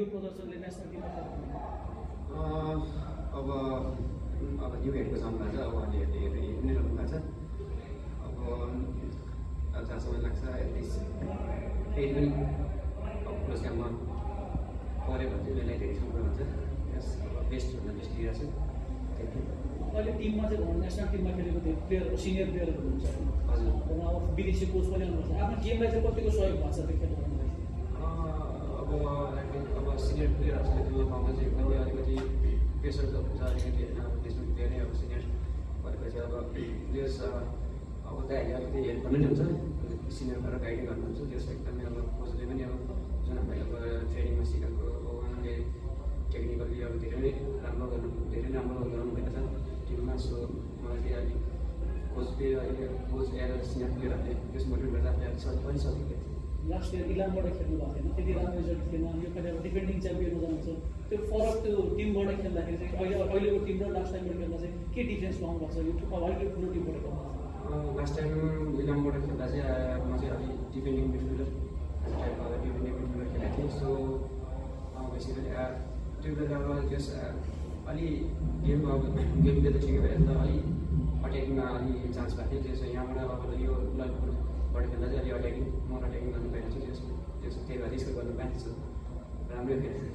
यो प्रदर्शनले नेसनल टिममा अब न्यू हेडको जन्म भएको छ। अब अहिले हेर्दै नै रहनु भएको छ। अब जहाँसम्म लाग्छ एटलिस्ट फेरि पनि पुरस्कारमा पऱ्यो भने चाहिँ यसलाई धेरै राम्रो हुन्छ। यस बेस्टभन्दा बेस्ट दिइरहेको छु। अहिले टिममा चाहिँ नेसनल टिममा खेलेको त्यो प्लेयरहरू सिनियर प्लेयरहरू हुन्छ। हजुर अब विदेशी कोच पनि आउनुपर्छ। आफ्नो गेमलाई चाहिँ कतिको सहयोग भएको छ त्यो खेल्नु? अब सिनियर प्लेयरहरूले त्यो पाउन चाहिँ एकदमै अलिकति प्रेसर त हुन्छ अलिकति होइन। त्यसमा धेरै अब सिनियर भएपछि अब प्लेयर्स अब दाइहरूले अलिकति हेल्प गर्नु नि हुन्छ। सिनियर भएर गाइड गर्नुहुन्छ। त्यसमा एकदमै अब कोचले पनि अब जुन हामीले अब ट्रेनिङमा सिकाएको अब उहाँले टेक्निकली अब धेरै राम्रो गराउनु भएको छ टिममा। सो मलाई चाहिँ अहिले कोचले अहिले कोच एज सिनियर प्लेयरहरूले त्यस मोटिभेट गर्दा आफूले पनि सकेको थियो। लास्ट इयर इलामबाट खेल्नु भएको थिएन, त्यति राम्रो रिजल्ट थिएन। यो पालि अब डिफेन्डिङ च्याम्पियनमा जानुहुन्छ। त्यो फरक त्यो टिमबाट खेल्दाखेरि चाहिँ अहिलेको टिम र लास्ट टाइमबाट खेल्दा चाहिँ के डिफ्रेन्स पाउनु भएको छ? यो अहिले ठुलो टिमबाट खेल्नु लास्ट टाइम इलामबाट खेल्दा चाहिँ म चाहिँ अलिक डिफेन्डिङ मिडफिल्डर टाइपको डिफेन्डिङ मिडफिल्डर खेलेको थिएँ। सो बेसिकली त्यो बेला अब त्यस अलि गेमले त ठिकै भएर अलिक अट्याकिङमा अलिक चान्स भएको थियो। त्यसो यहाँबाट अब यो बाट खेल्दा चाहिँ अलिक अट्याकिङ गर्नु पाएको छु। त्यही भएर यसो गर्नु पाएको छु। राम्रै खेल्छु।